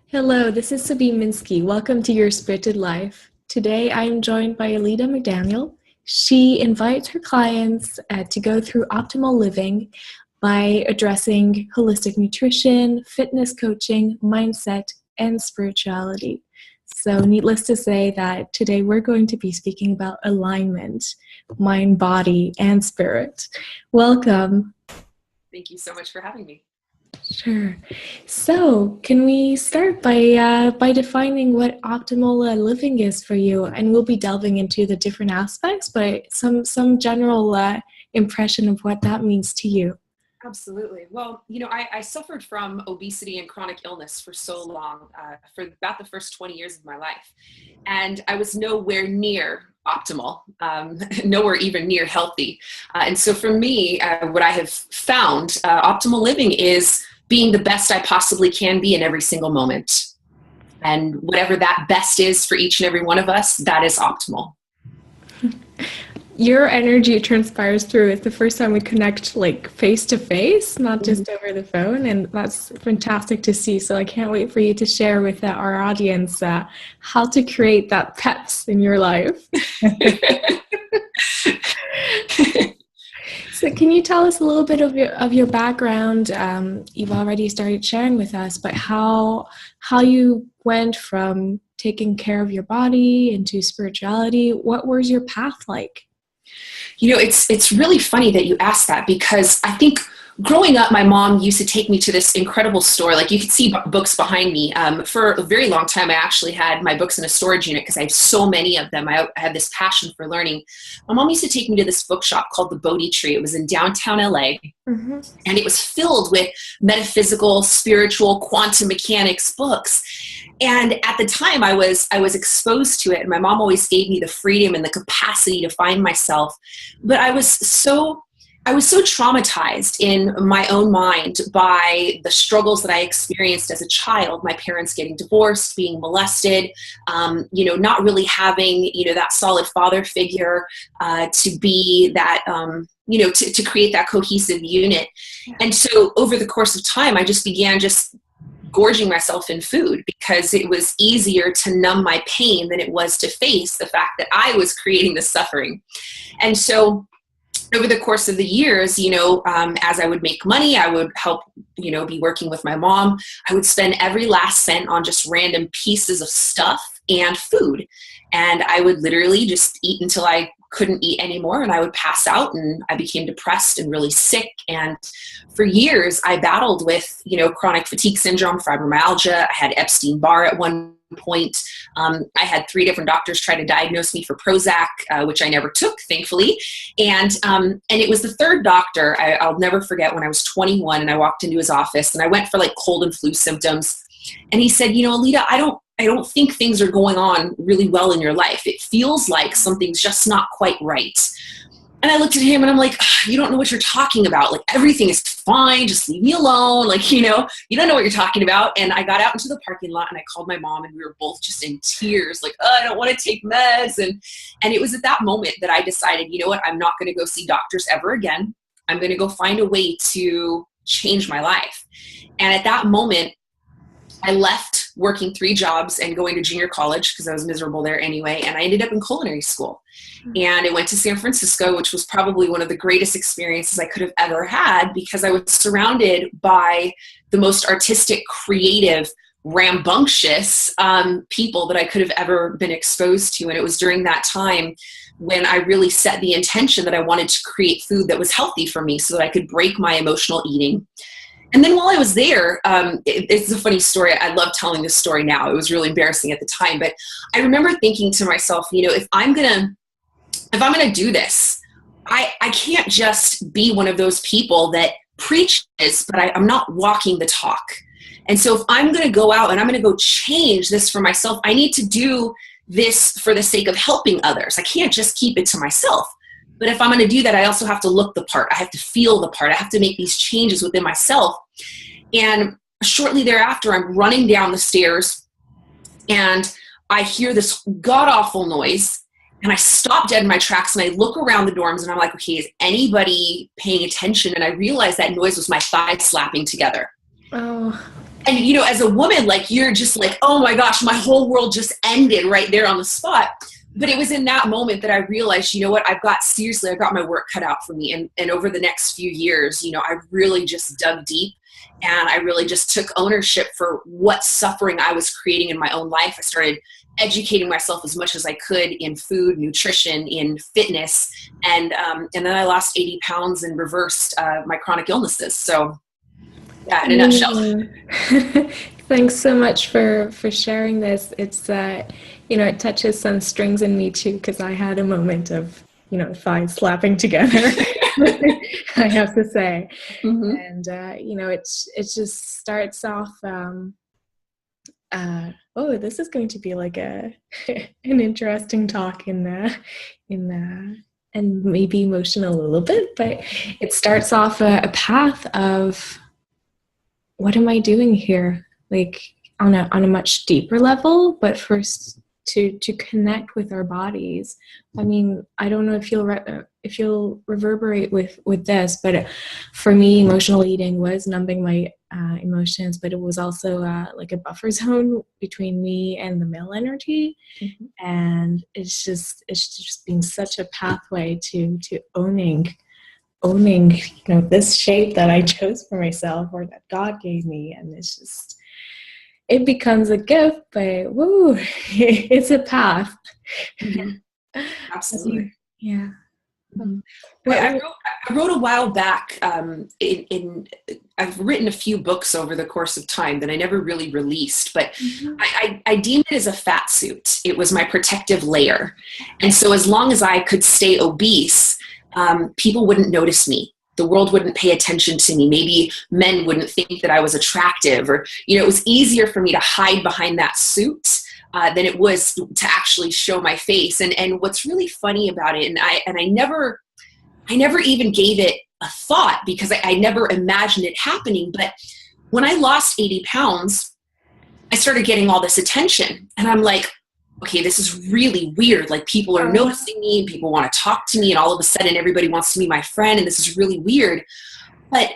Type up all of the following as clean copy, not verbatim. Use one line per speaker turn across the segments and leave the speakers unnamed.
Hello, this is Sabine Minsky. Welcome to Your Spirited Life. Today I am joined by Alida McDaniel. She invites her clients to go through optimal living by addressing holistic nutrition, fitness coaching, mindset, and spirituality. So, needless to say that today we're going to be speaking about alignment, mind, body, and spirit. Welcome.
Thank you so much for having me.
Sure. So, can we start by defining what optimal living is for you? And we'll be delving into the different aspects, but some general impression of what that means to you.
Absolutely. Well, I suffered from obesity and chronic illness for so long, for about the first 20 years of my life. And I was nowhere near optimal, nowhere even near healthy. And so for me, what I have found, optimal living is being the best I possibly can be in every single moment. And whatever that best is for each and every one of us, that is optimal.
Your energy transpires through. It's the first time we connect like face to face, not just over the phone, and that's fantastic to see. So I can't wait for you to share with our audience how to create that peps in your life. So can you tell us a little bit of your background? You've already started sharing with us, but how you went from taking care of your body into spirituality. What was your path like?
It's really funny that you asked that, because I think growing up, my mom used to take me to this incredible store. Like, you could see books behind me. For a very long time, I actually had my books in a storage unit because I have so many of them. I had this passion for learning. My mom used to take me to this bookshop called the Bodhi Tree. It was in downtown LA. Mm-hmm. And it was filled with metaphysical, spiritual, quantum mechanics books. And at the time I was exposed to it, and my mom always gave me the freedom and the capacity to find myself. But I was so traumatized in my own mind by the struggles that I experienced as a child, my parents getting divorced, being molested, not really having, that solid father figure to be that, to create that cohesive unit. And so over the course of time, I just began gorging myself in food, because it was easier to numb my pain than it was to face the fact that I was creating the suffering. And so over the course of the years, as I would make money, I would help, be working with my mom. I would spend every last cent on just random pieces of stuff and food. And I would literally just eat until I couldn't eat anymore, and I would pass out, and I became depressed and really sick. And for years I battled with, chronic fatigue syndrome, fibromyalgia. I had Epstein-Barr at one point. I had 3 different doctors try to diagnose me for Prozac, which I never took, thankfully. And it was the 3rd doctor. I'll never forget when I was 21 and I walked into his office, and I went for like cold and flu symptoms. And he said, Alida, I don't think things are going on really well in your life. It feels like something's just not quite right. And I looked at him and I'm like, you don't know what you're talking about. Like, everything is fine. Just leave me alone. Like, you don't know what you're talking about. And I got out into the parking lot and I called my mom, and we were both just in tears. Like, I don't want to take meds. And it was at that moment that I decided, you know what? I'm not going to go see doctors ever again. I'm going to go find a way to change my life. And at that moment, I left working 3 jobs and going to junior college, because I was miserable there anyway. And I ended up in culinary school. And I went to San Francisco, which was probably one of the greatest experiences I could have ever had, because I was surrounded by the most artistic, creative, rambunctious people that I could have ever been exposed to. And it was during that time when I really set the intention that I wanted to create food that was healthy for me, so that I could break my emotional eating. And then while I was there, it's a funny story. I love telling this story now. It was really embarrassing at the time, but I remember thinking to myself, if I'm gonna do this, I can't just be one of those people that preaches, but I'm not walking the talk. And so if I'm gonna go out and I'm gonna go change this for myself, I need to do this for the sake of helping others. I can't just keep it to myself. But if I'm going to do that, I also have to look the part. I have to feel the part. I have to make these changes within myself. And shortly thereafter, I'm running down the stairs and I hear this god-awful noise, and I stop dead in my tracks and I look around the dorms and I'm like, okay, is anybody paying attention? And I realized that noise was my thighs slapping together.
Oh.
And, you know, as a woman, like, you're just like, oh my gosh, my whole world just ended right there on the spot. But it was in that moment that I realized, you know what, I've got my work cut out for me. And over the next few years, you know, I really just dug deep, and I really just took ownership for what suffering I was creating in my own life. I started educating myself as much as I could in food, nutrition, in fitness. And then I lost 80 pounds and reversed my chronic illnesses. So yeah, in a nutshell.
Thanks so much for sharing this. It's you know, it touches some strings in me too, because I had a moment of, you know, thighs slapping together. I have to say.
Mm-hmm.
And you know, it just starts off. Oh, this is going to be like an interesting talk and maybe emotional a little bit, but it starts off a path of, what am I doing here? Like on a much deeper level, but first to connect with our bodies. I mean, I don't know if you'll reverberate with this, but for me, emotional eating was numbing my emotions, but it was also like a buffer zone between me and the male energy. Mm-hmm. And it's just been such a pathway to owning, you know, this shape that I chose for myself, or that God gave me. And it becomes a gift, but woo, it's a path.
Mm-hmm. Absolutely.
Yeah.
Mm-hmm. I wrote a while back, I've written a few books over the course of time that I never really released, but mm-hmm. I deemed it as a fat suit. It was my protective layer. And so as long as I could stay obese, people wouldn't notice me. The world wouldn't pay attention to me. Maybe men wouldn't think that I was attractive, or, you know, it was easier for me to hide behind that suit than it was to actually show my face. And what's really funny about it, and I never even gave it a thought, because I never imagined it happening. But when I lost 80 pounds, I started getting all this attention, and I'm like, okay, this is really weird. Like, people are noticing me, and people want to talk to me, and all of a sudden everybody wants to be my friend, and this is really weird. But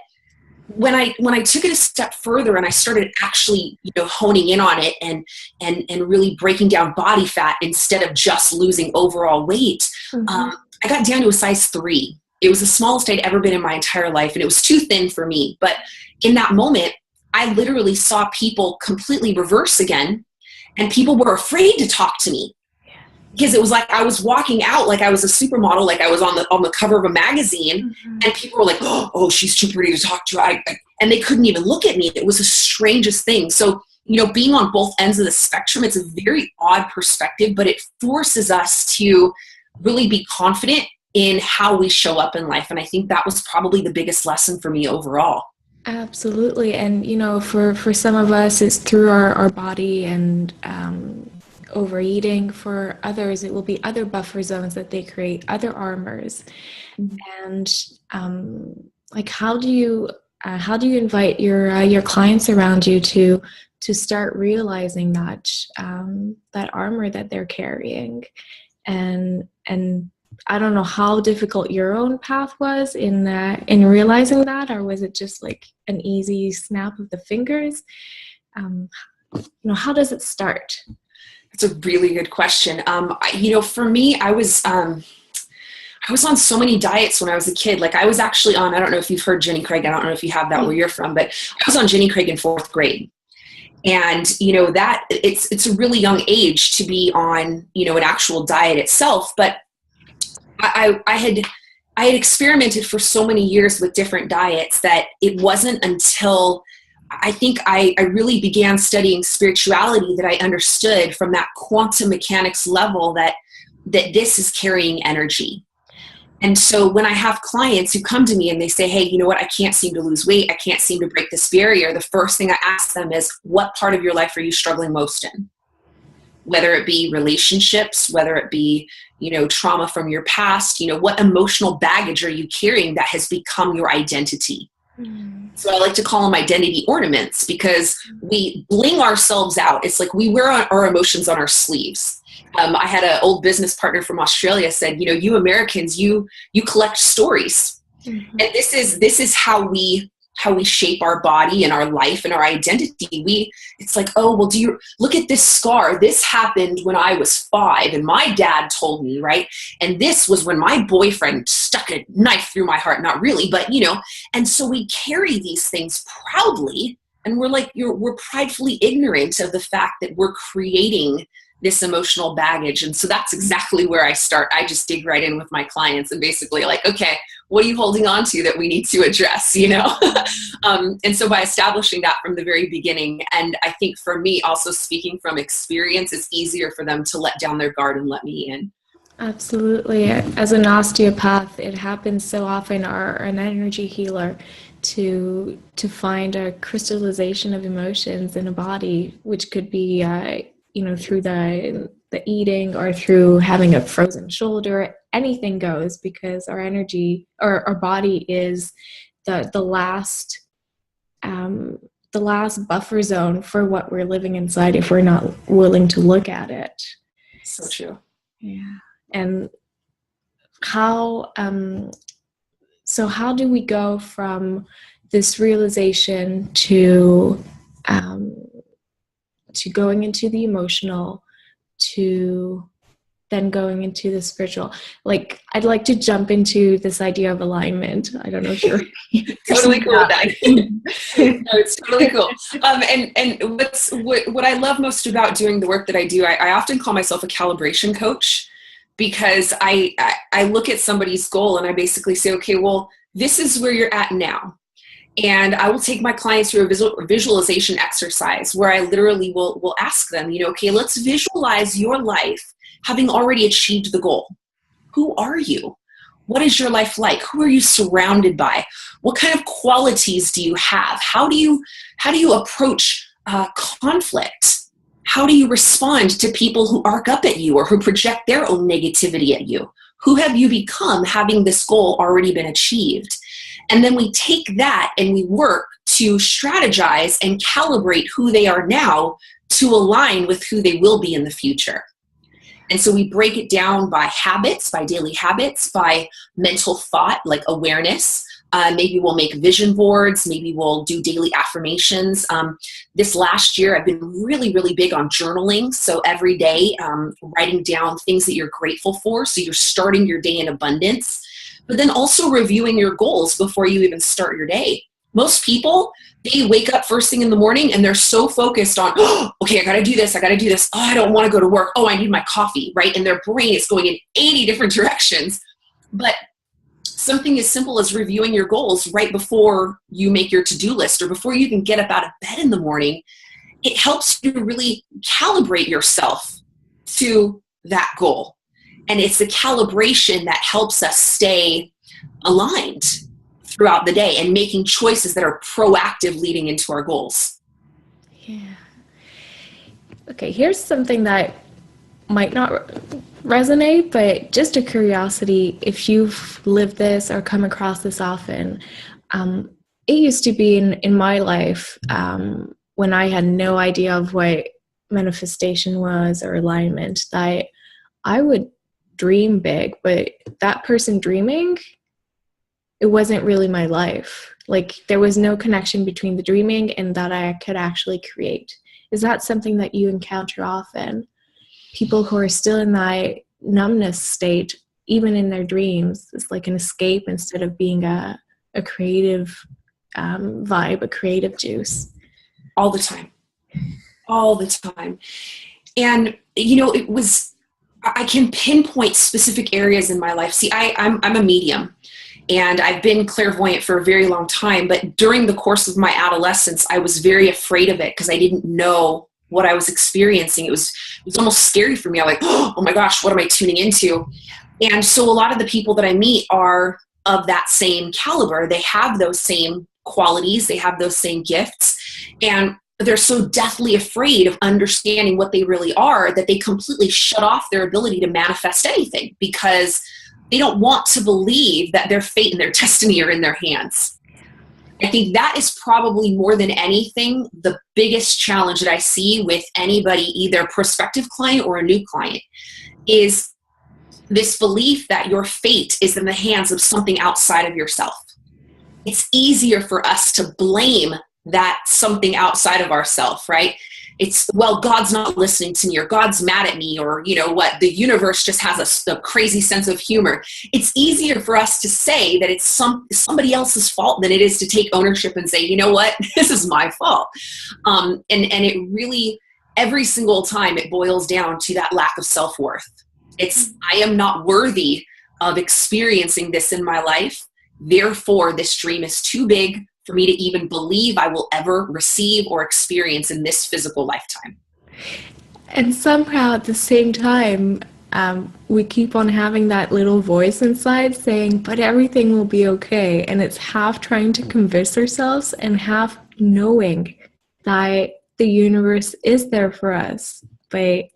when I took it a step further and I started actually, you know, honing in on it and really breaking down body fat instead of just losing overall weight, mm-hmm. I got down to a size 3. It was the smallest I'd ever been in my entire life, and it was too thin for me. But in that moment, I literally saw people completely reverse again. And people were afraid to talk to me, because it was like I was walking out like I was a supermodel, like I was on the cover of a magazine, mm-hmm. and people were like, oh, she's too pretty to talk to. And they couldn't even look at me. It was the strangest thing. So, you know, being on both ends of the spectrum, it's a very odd perspective, but it forces us to really be confident in how we show up in life. And I think that was probably the biggest lesson for me overall.
Absolutely. And, you know, for some of us, it's through our body and overeating. For others, it will be other buffer zones that they create, other armors. Mm-hmm. And like, how do you invite your clients around you to start realizing that that armor that they're carrying? And I don't know how difficult your own path was in realizing that, or was it just like an easy snap of the fingers? You know, how does it start?
That's a really good question. You know, for me, I was on so many diets when I was a kid. Like, I was actually on, I don't know if you've heard Jenny Craig. I don't know if you have that where you're from, but I was on Jenny Craig in 4th grade. And, you know, that it's a really young age to be on, you know, an actual diet itself. But I had experimented for so many years with different diets that it wasn't until I think I really began studying spirituality that I understood from that quantum mechanics level that this is carrying energy. And so when I have clients who come to me and they say, hey, you know what, I can't seem to lose weight, I can't seem to break this barrier, the first thing I ask them is, what part of your life are you struggling most in? Whether it be relationships, whether it be, you know, trauma from your past, you know, what emotional baggage are you carrying that has become your identity? Mm-hmm. So I like to call them identity ornaments, because we bling ourselves out. It's like we wear our emotions on our sleeves. I had an old business partner from Australia said, you know, you Americans, you collect stories. Mm-hmm. And this is how we how we shape our body and our life and our identity. It's like, oh, well, do you look at this scar? This happened when I was 5 and my dad told me, right? And this was when my boyfriend stuck a knife through my heart. Not really, but and so we carry these things proudly, and we're pridefully ignorant of the fact that we're creating this emotional baggage. And so that's exactly where I start. I just dig right in with my clients and basically like, okay, what are you holding on to that we need to address, And so by establishing that from the very beginning, and I think for me, also speaking from experience, it's easier for them to let down their guard and let me in.
Absolutely. As an osteopath, it happens so often, or an energy healer, to find a crystallization of emotions in a body, which could be through the eating or through having a frozen shoulder. Anything goes, because our energy or our body is the last buffer zone for what we're living inside if we're not willing to look at it.
So true.
Yeah. And how do we go from this realization to going into the emotional, to then going into the spiritual? Like, I'd like to jump into this idea of alignment. I don't know if you're
totally cool with that. No, it's totally cool. And what I love most about doing the work that I do, I often call myself a calibration coach, because I look at somebody's goal and I basically say, okay, well, this is where you're at now. And I will take my clients through a visualization exercise where I literally will ask them, okay, let's visualize your life having already achieved the goal. Who are you? What is your life like? Who are you surrounded by? What kind of qualities do you have? How do you approach conflict? How do you respond to people who arc up at you or who project their own negativity at you? Who have you become having this goal already been achieved? And then we take that and we work to strategize and calibrate who they are now to align with who they will be in the future. And so we break it down by habits, by daily habits, by mental thought, like awareness. Maybe we'll make vision boards. Maybe we'll do daily affirmations. This last year, I've been really, really big on journaling. So every day, writing down things that you're grateful for. So you're starting your day in abundance, but then also reviewing your goals before you even start your day. Most people, they wake up first thing in the morning and they're so focused on, oh, okay, I got to do this. Oh, I don't want to go to work. Oh, I need my coffee, right? And their brain is going in 80 different directions. But something as simple as reviewing your goals right before you make your to-do list or before you even get up out of bed in the morning, it helps you to really calibrate yourself to that goal. And it's the calibration that helps us stay aligned throughout the day and making choices that are proactive leading into our goals.
Yeah. Okay, here's something that might not resonate, but just a curiosity, if you've lived this or come across this often. It used to be in my life, when I had no idea of what manifestation was or alignment, that I would dream big, but that person dreaming, it wasn't really my life. Like, there was no connection between the dreaming and that I could actually create. Is that something that you encounter often? People who are still in that numbness state, even in their dreams, it's like an escape instead of being a creative vibe, a creative juice.
All the time. And, I can pinpoint specific areas in my life. See, I'm a medium. And I've been clairvoyant for a very long time, but during the course of my adolescence, I was very afraid of it because I didn't know what I was experiencing. It was almost scary for me. I'm like, oh my gosh, what am I tuning into? And so a lot of the people that I meet are of that same caliber. They have those same qualities. They have those same gifts. And they're so deathly afraid of understanding what they really are that they completely shut off their ability to manifest anything because they don't want to believe that their fate and their destiny are in their hands. I think that is probably more than anything the biggest challenge that I see with anybody, either a prospective client or a new client, is this belief that your fate is in the hands of something outside of yourself. it's easier for us to blame that something outside of ourselves, right? It's, well, God's not listening to me, or God's mad at me, or you know what, the universe just has a crazy sense of humor. It's easier for us to say that it's somebody else's fault than it is to take ownership and say, you know what, this is my fault. And it really, every single time, it boils down to that lack of self-worth. It's, I am not worthy of experiencing this in my life. Therefore, this dream is too big for me to even believe I will ever receive or experience in this physical lifetime.
And somehow at the same time, we keep on having that little voice inside saying, but everything will be okay. And it's half trying to convince ourselves and half knowing that the universe is there for us. But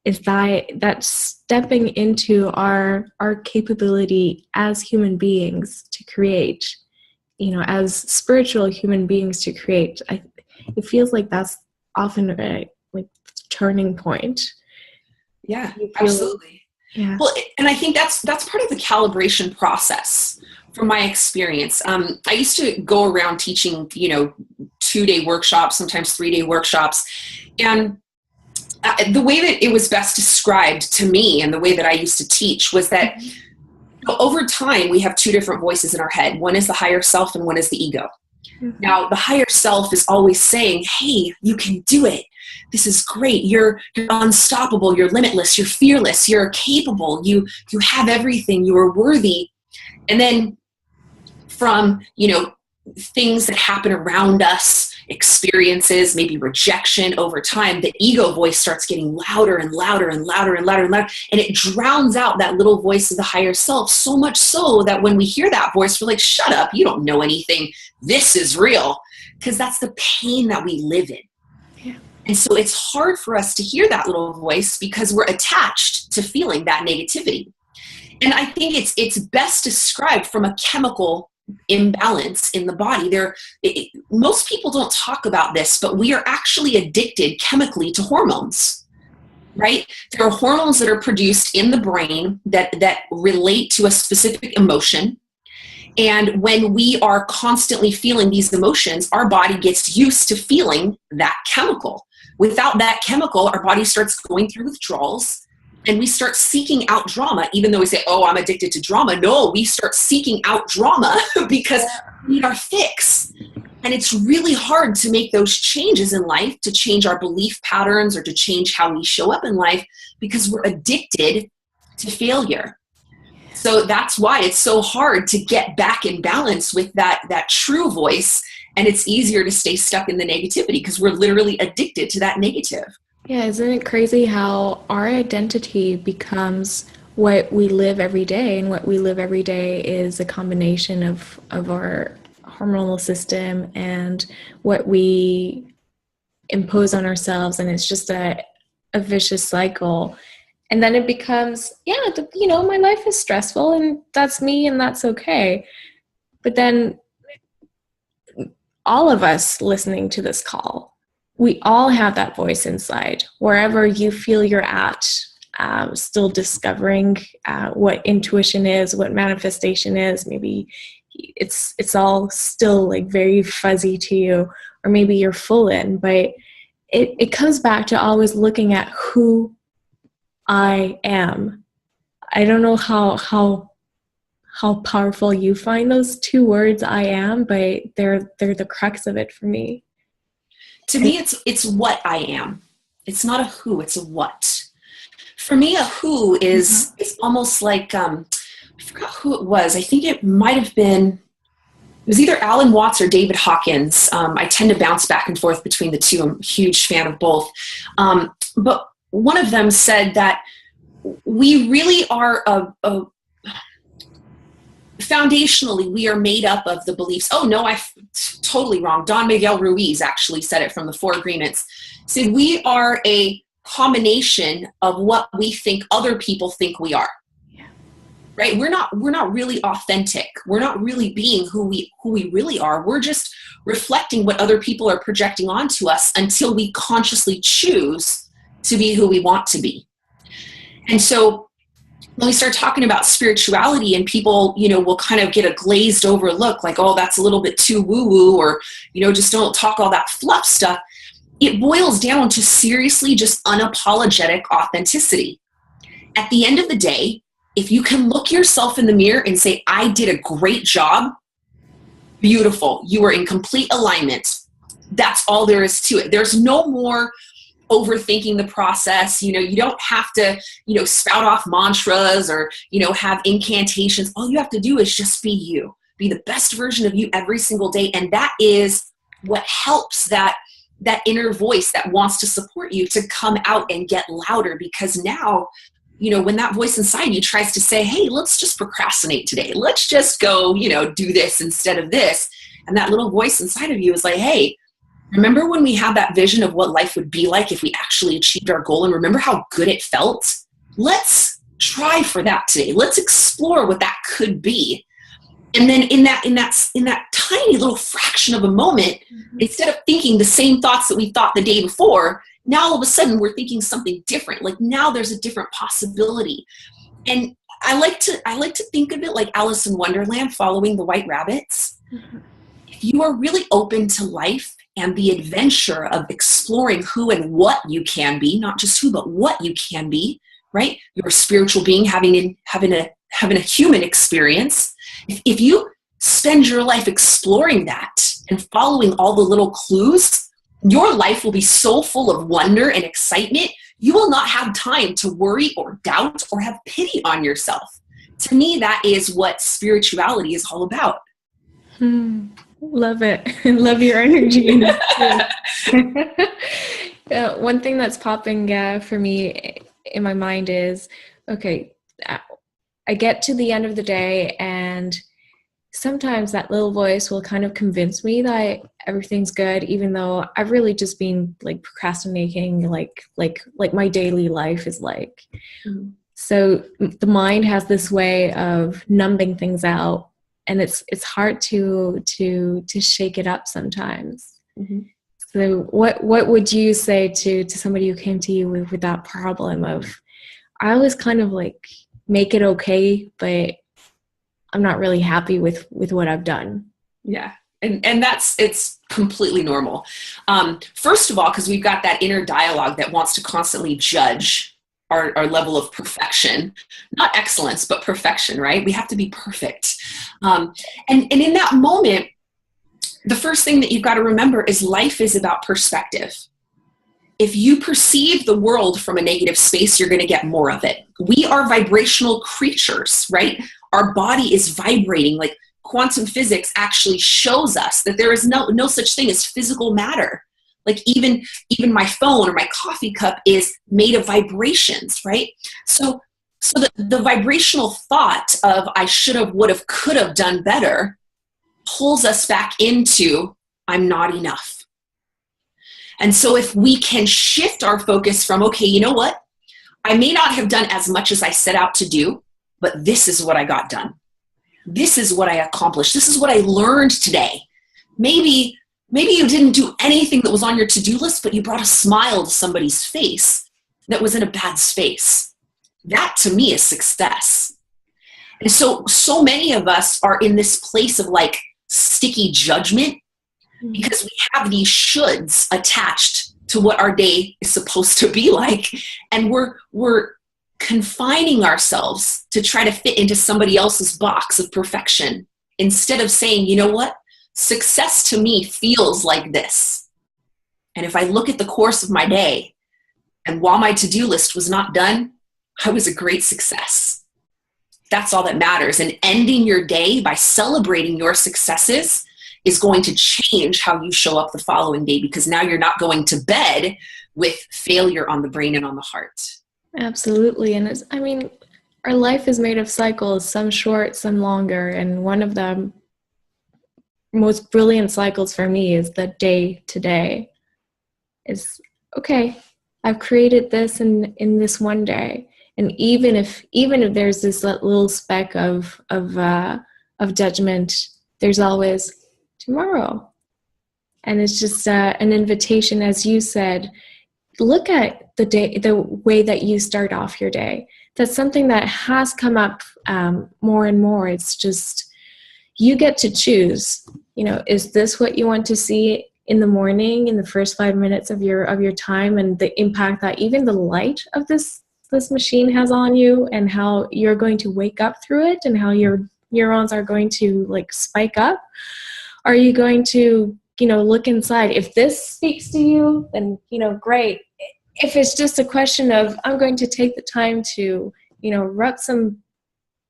is that stepping into our capability as human beings to create, you know, as spiritual human beings to create. It feels like that's often a turning point.
Yeah, absolutely.
Yeah.
Well, and I think that's part of the calibration process from my experience. I used to go around teaching, 2-day workshops, sometimes 3-day workshops. And the way that it was best described to me and the way that I used to teach was that over time, we have 2 different voices in our head. One is the higher self and one is the ego. Mm-hmm. Now, the higher self is always saying, hey, you can do it. This is great. You're unstoppable. You're limitless. You're fearless. You're capable. You have everything. You are worthy. And then from, things that happen around us, experiences, maybe rejection over time, the ego voice starts getting louder and louder and louder and louder and louder. And it drowns out that little voice of the higher self, so much so that when we hear that voice, we're like, shut up, you don't know anything. This is real. Because that's the pain that we live in. Yeah. And so it's hard for us to hear that little voice because we're attached to feeling that negativity. And I think it's best described from a chemical imbalance in the body. Most people don't talk about this, but we are actually addicted chemically to hormones, right? There are hormones that are produced in the brain that relate to a specific emotion. And when we are constantly feeling these emotions, our body gets used to feeling that chemical. Without that chemical, our body starts going through withdrawals. And we start seeking out drama, even though we say, oh, I'm addicted to drama. No, we start seeking out drama because we need our fix. And it's really hard to make those changes in life, to change our belief patterns or to change how we show up in life because we're addicted to failure. So that's why it's so hard to get back in balance with that true voice. And it's easier to stay stuck in the negativity because we're literally addicted to that negative.
Yeah, isn't it crazy how our identity becomes what we live every day, and what we live every day is a combination of our hormonal system and what we impose on ourselves, and it's just a vicious cycle. And then it becomes, my life is stressful and that's me and that's okay. But then all of us listening to this call, we all have that voice inside, wherever you feel you're at, still discovering what intuition is, what manifestation is. Maybe it's all still like very fuzzy to you, or maybe you're full in, but it comes back to always looking at who I am. I don't know how powerful you find those 2 words, I am, but they're the crux of it for me.
To me, it's what I am. It's not a who, it's a what. For me, a who is almost like, I forgot who it was. I think it might have been, it was either Alan Watts or David Hawkins. I tend to bounce back and forth between the two. I'm a huge fan of both. But one of them said that we really are foundationally, we are made up of the beliefs. Oh, no, I'm totally wrong. Don Miguel Ruiz actually said it from the 4 Agreements. Said we are a combination of what we think other people think we are. Yeah. Right? We're not really authentic. We're not really being who we really are. We're just reflecting what other people are projecting onto us until we consciously choose to be who we want to be. And so when we start talking about spirituality and people, will kind of get a glazed over look like, oh, that's a little bit too woo-woo, or, just don't talk all that fluff stuff. It boils down to seriously just unapologetic authenticity. At the end of the day, if you can look yourself in the mirror and say, I did a great job, beautiful, you are in complete alignment. That's all there is to it. There's no more overthinking the process. You don't have to, spout off mantras or, have incantations. All you have to do is just be you. Be the best version of you every single day. And that is what helps that inner voice that wants to support you to come out and get louder. Because now, when that voice inside you tries to say, hey, let's just procrastinate today. Let's just go, do this instead of this. And that little voice inside of you is like, hey, remember when we had that vision of what life would be like if we actually achieved our goal, and remember how good it felt? Let's try for that today. Let's explore what that could be. And then in that tiny little fraction of a moment, instead of thinking the same thoughts that we thought the day before, now all of a sudden we're thinking something different. Like now there's a different possibility. And I like to think of it like Alice in Wonderland following the white rabbits. Mm-hmm. If you are really open to life and the adventure of exploring who and what you can be, not just who, but what you can be, right? You're a spiritual being having a human experience. If you spend your life exploring that and following all the little clues, your life will be so full of wonder and excitement, you will not have time to worry or doubt or have pity on yourself. To me, that is what spirituality is all about.
Love it. Love your energy. One thing that's popping for me in my mind is, okay, I get to the end of the day and sometimes that little voice will kind of convince me that everything's good, even though I've really just been like procrastinating, like my daily life is like. Mm-hmm. So the mind has this way of numbing things out, and it's hard to shake it up sometimes. Mm-hmm. So what would you say to somebody who came to you with that problem of, I always kind of like make it okay, but I'm not really happy with what I've done.
Yeah. And it's completely normal. First of all, because we've got that inner dialogue that wants to constantly judge our level of perfection, not excellence, but perfection, right? We have to be perfect. And in that moment, the first thing that you've got to remember is life is about perspective. If you perceive the world from a negative space, you're going to get more of it. We are vibrational creatures, right? Our body is vibrating. Like quantum physics actually shows us that there is no such thing as physical matter. Like even my phone or my coffee cup is made of vibrations, right? So the vibrational thought of I should have, would have, could have done better pulls us back into I'm not enough. And so if we can shift our focus from, okay, you know what? I may not have done as much as I set out to do, but this is what I got done. This is what I accomplished. This is what I learned today. Maybe you didn't do anything that was on your to-do list, but you brought a smile to somebody's face that was in a bad space. That to me is success. And so many of us are in this place of like sticky judgment because we have these shoulds attached to what our day is supposed to be like. And we're confining ourselves to try to fit into somebody else's box of perfection instead of saying, you know what? Success to me feels like this. And if I look at the course of my day and while my to-do list was not done, I was a great success. That's all that matters. And ending your day by celebrating your successes is going to change how you show up the following day, because now you're not going to bed with failure on the brain and on the heart.
Absolutely. And our life is made of cycles, some short, some longer. And one of the most brilliant cycles for me is the day to day. Is, okay, I've created this in this one day. And even if there's this little speck of judgment, there's always tomorrow. And it's just an invitation, as you said, look at the day, the way that you start off your day. that's something that has come up more and more. It's just, you get to choose, is this what you want to see in the morning, in the first 5 minutes of your time, and the impact that even the light of this machine has on you, and how you're going to wake up through it, and how your neurons are going to like spike up? Are you going to, look inside? If this speaks to you, then, great. If it's just a question of, I'm going to take the time to, rub some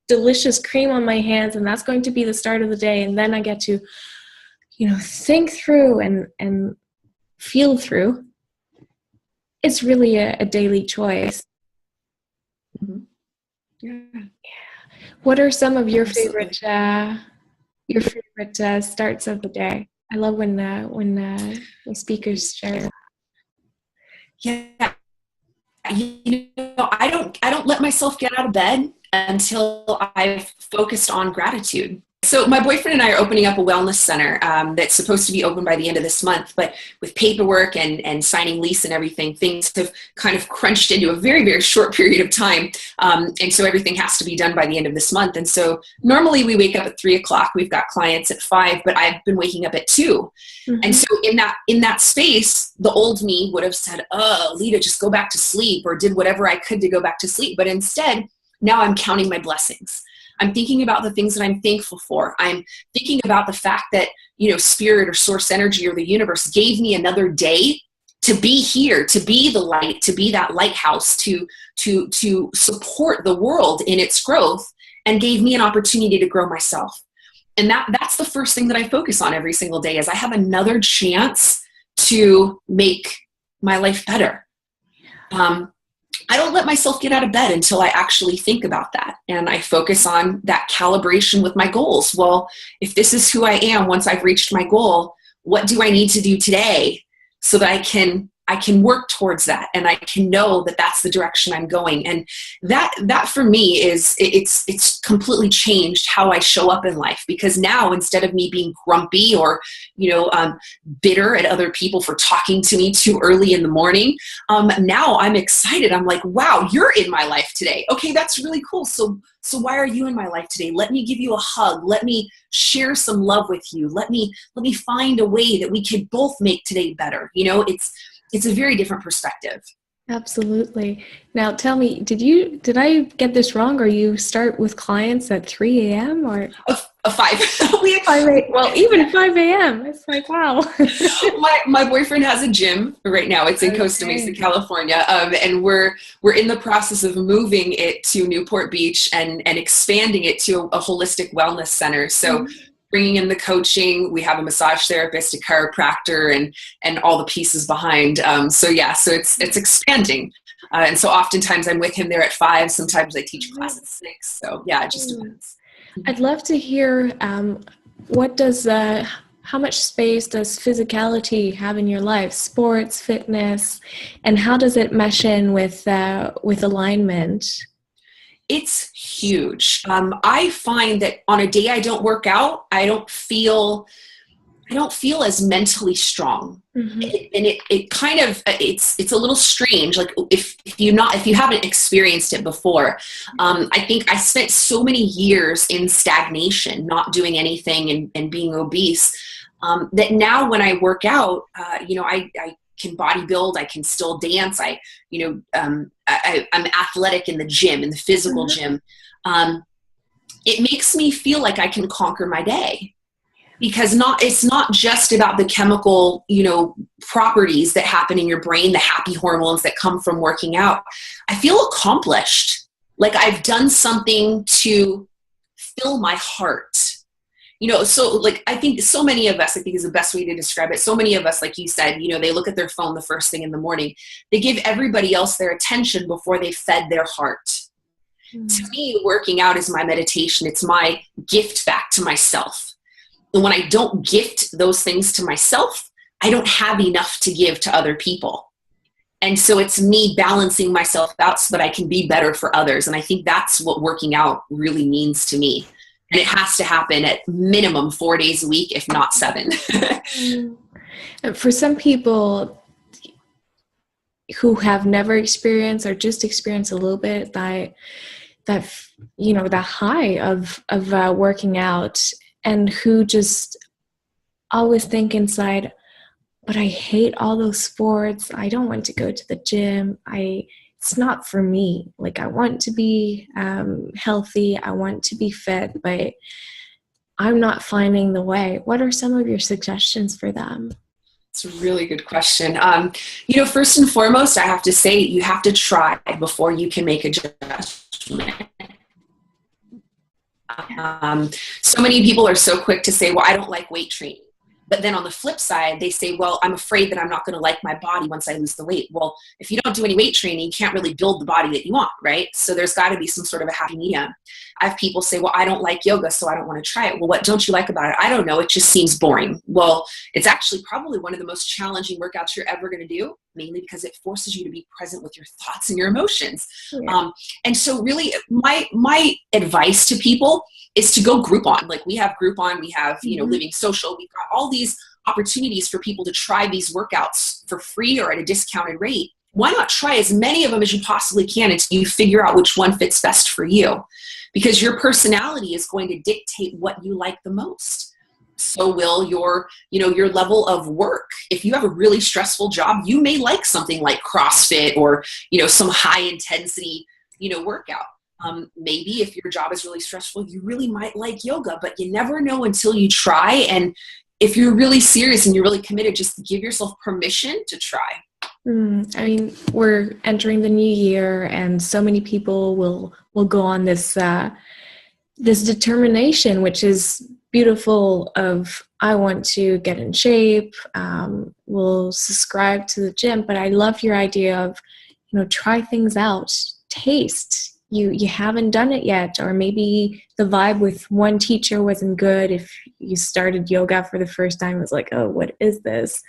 delicious cream on my hands, and that's going to be the start of the day, and then I get to, think through and feel through, it's really a daily choice.
Mm-hmm. Yeah.
What are some of your favorite starts of the day? I love when the speakers share.
Yeah, I don't let myself get out of bed until I've focused on gratitude. So my boyfriend and I are opening up a wellness center that's supposed to be open by the end of this month, but with paperwork and signing lease and everything, things have kind of crunched into a very, very short period of time. And so everything has to be done by the end of this month. And so normally we wake up at 3:00. We've got clients at 5, but I've been waking up at 2. Mm-hmm. And so in that space, the old me would have said, oh, Lita, just go back to sleep, or did whatever I could to go back to sleep. But instead, now I'm counting my blessings. I'm thinking about the things that I'm thankful for. I'm thinking about the fact that, spirit or source energy or the universe gave me another day to be here, to be the light, to be that lighthouse, to support the world in its growth, and gave me an opportunity to grow myself. And that's the first thing that I focus on every single day, is I have another chance to make my life better. I don't let myself get out of bed until I actually think about that. And I focus on that calibration with my goals. Well, if this is who I am once I've reached my goal, what do I need to do today so that I can work towards that, and I can know that that's the direction I'm going? And that for me is, it's completely changed how I show up in life, because now, instead of me being grumpy or, bitter at other people for talking to me too early in the morning, now I'm excited. I'm like, wow, you're in my life today. Okay, that's really cool. So why are you in my life today? Let me give you a hug. Let me share some love with you. Let me find a way that we can both make today better. It's a very different perspective.
Absolutely. Now tell me, did I get this wrong, or you start with clients at 3 a.m. or?
A 5.
We have 5 a.m. Well, even 5 a.m. It's like, wow.
My boyfriend has a gym right now. It's in Costa Mesa, California. And we're in the process of moving it to Newport Beach and expanding it to a holistic wellness center. So bringing in the coaching, we have a massage therapist, a chiropractor, and all the pieces behind. So it's expanding. And so oftentimes I'm with him there at 5. Sometimes I teach class at 6. So yeah, it just depends.
I'd love to hear, how much space does physicality have in your life? Sports, fitness, and how does it mesh in with alignment?
It's huge. I find that on a day I don't work out, I don't feel as mentally strong. Mm-hmm. And it kind of, it's a little strange. Like if you haven't experienced it before, I think I spent so many years in stagnation, not doing anything and being obese, that now when I work out, I can bodybuild, I can still dance. I'm athletic in the gym, in the physical gym. It makes me feel like I can conquer my day. Because it's not just about the chemical, properties that happen in your brain, the happy hormones that come from working out. I feel accomplished. Like I've done something to fill my heart. So like, I think so many of us, I think is the best way to describe it. So many of us, like you said, they look at their phone the first thing in the morning. They give everybody else their attention before they fed their heart. To me, working out is my meditation. It's my gift back to myself. And when I don't gift those things to myself, I don't have enough to give to other people. And so it's me balancing myself out so that I can be better for others. And I think that's what working out really means to me. And it has to happen at minimum 4 days a week, if not 7.
For some people, who have never experienced or just experienced a little bit that that high of working out, and who just always think inside, but I hate all those sports. I don't want to go to the gym. It's not for me. Like, I want to be healthy. I want to be fit, but I'm not finding the way. What are some of your suggestions for them?
It's a really good question. First and foremost, I have to say you have to try before you can make a judgment. So many people are so quick to say, well, I don't like weight training. But then on the flip side, they say, well, I'm afraid that I'm not going to like my body once I lose the weight. Well, if you don't do any weight training, you can't really build the body that you want, right? So there's got to be some sort of a happy medium. I have people say, well, I don't like yoga, so I don't want to try it. Well, what don't you like about it? I don't know. It just seems boring. Well, it's actually probably one of the most challenging workouts you're ever going to do, mainly because it forces you to be present with your thoughts and your emotions. Yeah. And so really my advice to people is to go Groupon. Like, we have Groupon, we have, Living Social. We've got all these opportunities for people to try these workouts for free or at a discounted rate. Why not try as many of them as you possibly can until you figure out which one fits best for you? Because your personality is going to dictate what you like the most. So will your level of work. If you have a really stressful job, you may like something like CrossFit or, some high intensity, workout. Maybe if your job is really stressful, you really might like yoga, but you never know until you try. And if you're really serious and you're really committed, just give yourself permission to try.
I mean, we're entering the new year, and so many people will go on this determination, which is beautiful, of I want to get in shape, will subscribe to the gym. But I love your idea of, try things out, taste. You haven't done it yet, or maybe the vibe with one teacher wasn't good. If you started yoga for the first time, it was like, oh, what is this?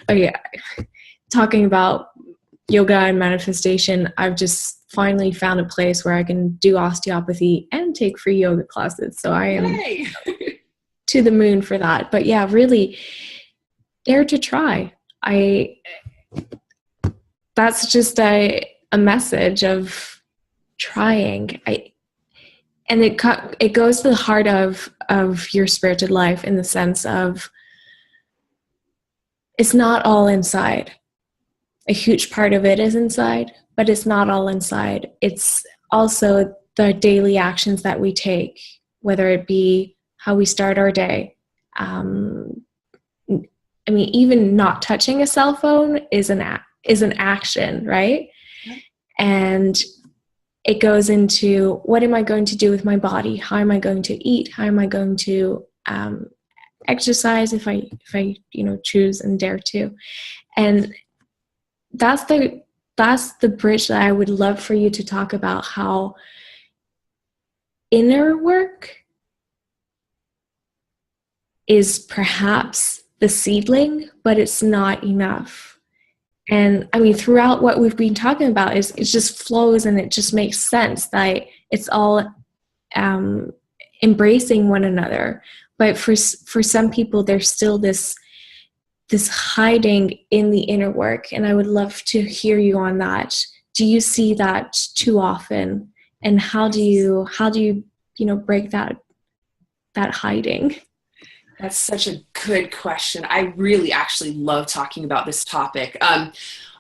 Oh yeah, talking about yoga and manifestation, I've just finally found a place where I can do osteopathy and take free yoga classes. So I am to the moon for that. But yeah, really dare to try. That's just a message of trying. And it goes to the heart of your spirited life, in the sense of it's not all inside. A huge part of it is inside, but it's not all inside. It's also the daily actions that we take, whether it be how we start our day. Even not touching a cell phone is an action, right? And it goes into, what am I going to do with my body? How am I going to eat? How am I going to exercise if I choose and dare to? And that's the bridge that I would love for you to talk about, how inner work is perhaps the seedling, but it's not enough. And throughout what we've been talking about, it just flows, and it just makes sense that it's all embracing one another. But for some people, there's still this hiding in the inner work, and I would love to hear you on that. Do you see that too often? And how do you break that hiding?
That's such a good question. I really actually love talking about this topic.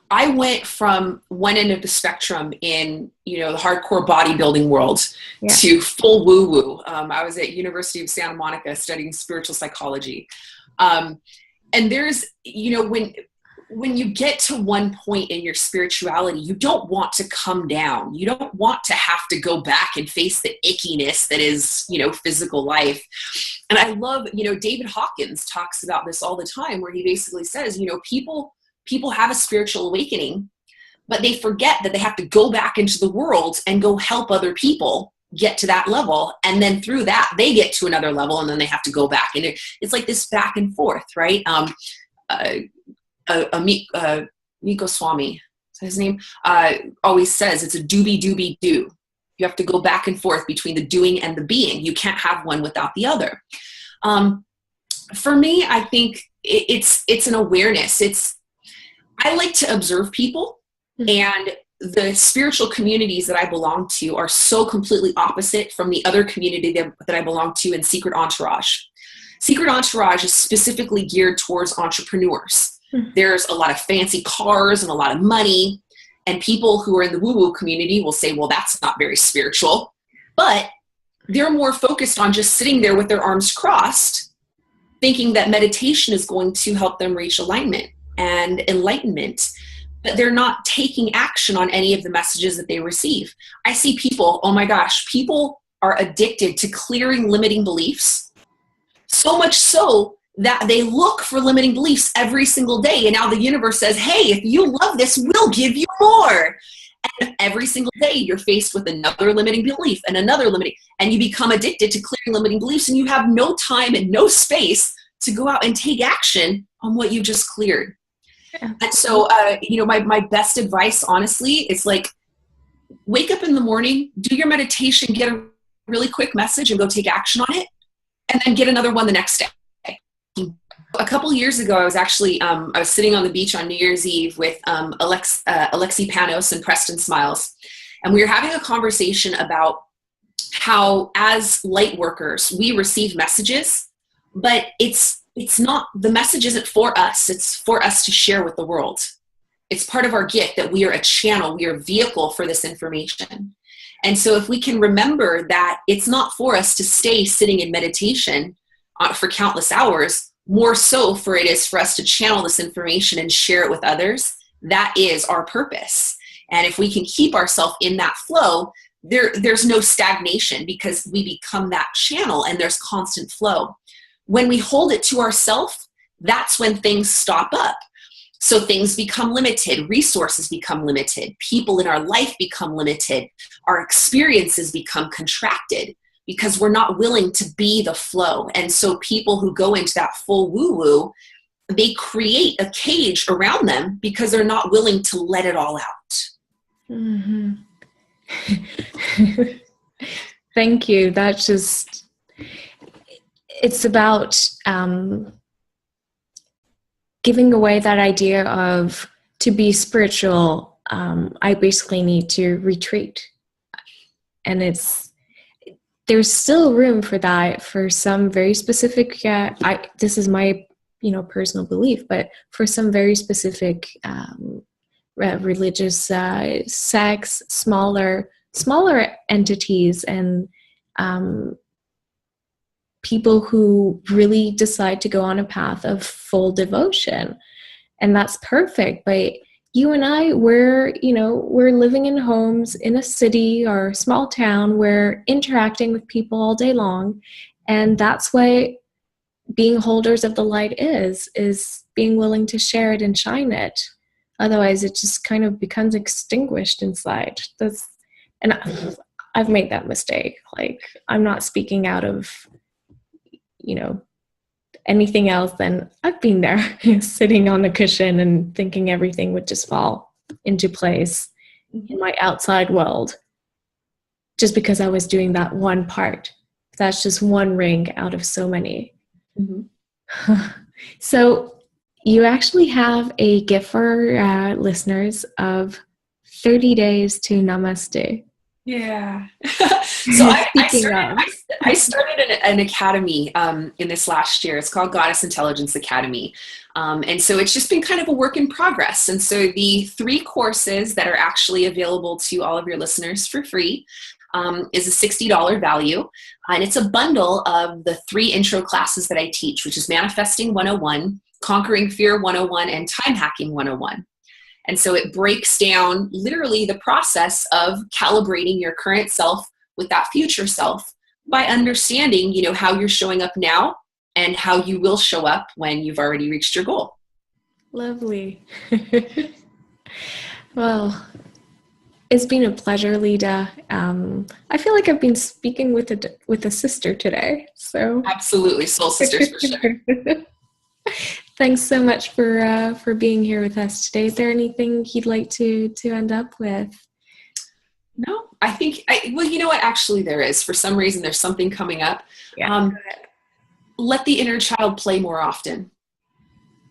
I went from one end of the spectrum in, the hardcore bodybuilding world to full woo-woo. I was at University of Santa Monica studying spiritual psychology. And there's, when you get to one point in your spirituality, you don't want to come down. You don't want to have to go back and face the ickiness that is, physical life. And I love, David Hawkins talks about this all the time, where he basically says, people have a spiritual awakening, but they forget that they have to go back into the world and go help other people get to that level. And then through that, they get to another level, and then they have to go back. And it's like this back and forth, right? Miko Swami, is that his name? Always says it's a doobie-doobie-doo. You have to go back and forth between the doing and the being. You can't have one without the other. For me, I think it's an awareness. I like to observe people, and the spiritual communities that I belong to are so completely opposite from the other community that I belong to in Secret Entourage. Secret Entourage is specifically geared towards entrepreneurs. There's a lot of fancy cars and a lot of money, and people who are in the woo-woo community will say, well, that's not very spiritual. But they're more focused on just sitting there with their arms crossed, thinking that meditation is going to help them reach alignment and enlightenment. But they're not taking action on any of the messages that they receive. I see people, oh my gosh, people are addicted to clearing limiting beliefs, so much so that they look for limiting beliefs every single day. And now the universe says, hey, if you love this, we'll give you more. And every single day you're faced with another limiting belief and another limiting, and you become addicted to clearing limiting beliefs, and you have no time and no space to go out and take action on what you just cleared. Yeah. And so, my best advice, honestly, is like, wake up in the morning, do your meditation, get a really quick message and go take action on it, and then get another one the next day. A couple years ago, I was actually, I was sitting on the beach on New Year's Eve with Alexi Panos and Preston Smiles. And we were having a conversation about how, as light workers, we receive messages, but it's not, the message isn't for us. It's for us to share with the world. It's part of our gift that we are a channel, we are a vehicle for this information. And so if we can remember that it's not for us to stay sitting in meditation for countless hours, more so for it is for us to channel this information and share it with others, that is our purpose. And if we can keep ourselves in that flow, there's no stagnation, because we become that channel and there's constant flow. When we hold it to ourselves, that's when things stop up. So things become limited, resources become limited, people in our life become limited, our experiences become contracted, because we're not willing to be the flow. And so people who go into that full woo-woo, they create a cage around them because they're not willing to let it all out.
Mm-hmm. Thank you. That's just, it's about giving away that idea of, to be spiritual, I basically need to retreat. And there's still room for that for some very specific, this is my, personal belief, but for some very specific religious sects, smaller entities, and people who really decide to go on a path of full devotion. And that's perfect. But you and I, we're living in homes in a city or a small town. We're interacting with people all day long. And that's what being holders of the light is being willing to share it and shine it. Otherwise, it just kind of becomes extinguished inside. And I've made that mistake. Like, I'm not speaking out of, anything else than I've been there sitting on the cushion and thinking everything would just fall into place in my outside world, just because I was doing that one part. That's just one ring out of so many. Mm-hmm. So you actually have a gift for listeners of 30 days to Namaste.
Yeah. So I started an academy in this last year. It's called Goddess Intelligence Academy. And so it's just been kind of a work in progress. And so the 3 courses that are actually available to all of your listeners for free is a $60 value. And it's a bundle of the 3 intro classes that I teach, which is Manifesting 101, Conquering Fear 101, and Time Hacking 101. And so it breaks down literally the process of calibrating your current self with that future self by understanding, how you're showing up now and how you will show up when you've already reached your goal.
Lovely. Well, it's been a pleasure, Lida. I feel like I've been speaking with a sister today. So
absolutely, soul sisters for sure.
Thanks so much for being here with us today. Is there anything you'd like to end up with?
No, I think, well, you know what? Actually, there is. For some reason, there's something coming up.
Yeah.
Let the inner child play more often.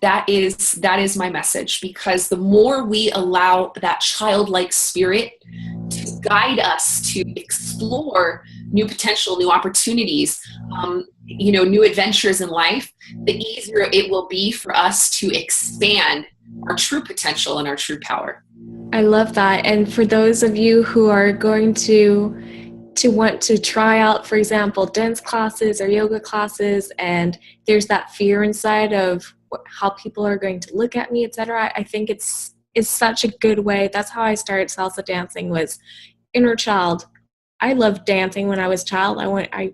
That is my message, because the more we allow that childlike spirit to guide us to explore new potential, new opportunities, new adventures in life, the easier it will be for us to expand our true potential and our true power.
I love that. And for those of you who are going to want to try out, for example, dance classes or yoga classes, and there's that fear inside of how people are going to look at me, etc. I think it's such a good way. That's how I started salsa dancing, was inner child. I loved dancing when I was a child. I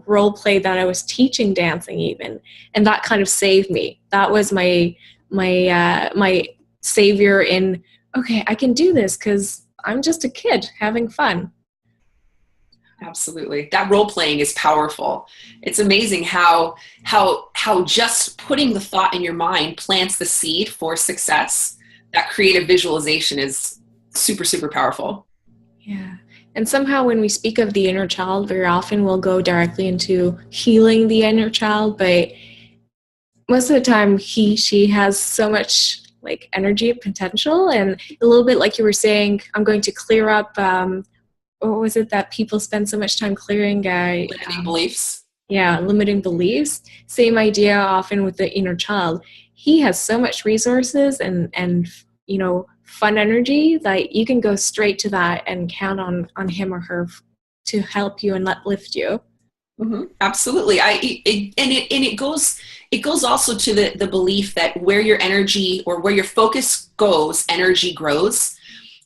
role played that I was teaching dancing even, and that kind of saved me. That was my savior in, okay, I can do this because I'm just a kid having fun.
Absolutely. That role playing is powerful. It's amazing how just putting the thought in your mind plants the seed for success. That creative visualization is super, super powerful.
Yeah. And somehow when we speak of the inner child, very often we'll go directly into healing the inner child, but most of the time she has so much like energy and potential, and a little bit like you were saying, I'm going to clear up what was it that people spend so much time clearing?
Limiting beliefs.
Yeah, limiting beliefs. Same idea often with the inner child. He has so much resources and fun energy that you can go straight to that and count on him or her to help you and uplift you.
Mm-hmm. Absolutely. It goes also to the belief that where your energy or where your focus goes, energy grows.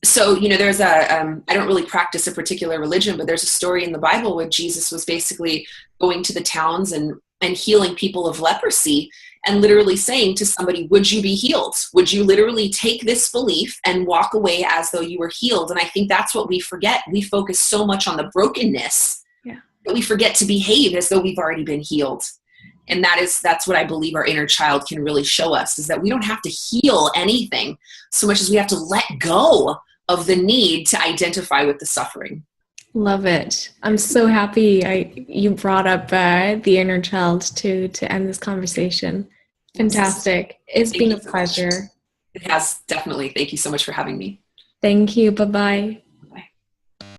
So, there's I don't really practice a particular religion, but there's a story in the Bible where Jesus was basically going to the towns and healing people of leprosy, and literally saying to somebody, would you be healed? Would you literally take this belief and walk away as though you were healed? And I think that's what we forget. We focus so much on the brokenness that we forget to behave as though we've already been healed. And that's what I believe our inner child can really show us, is that we don't have to heal anything so much as we have to let go of the need to identify with the suffering.
Love it. I'm so happy you brought up the inner child to end this conversation. Fantastic. It's been a pleasure.
It has, definitely. Thank you so much for having me.
Thank you. Bye-bye.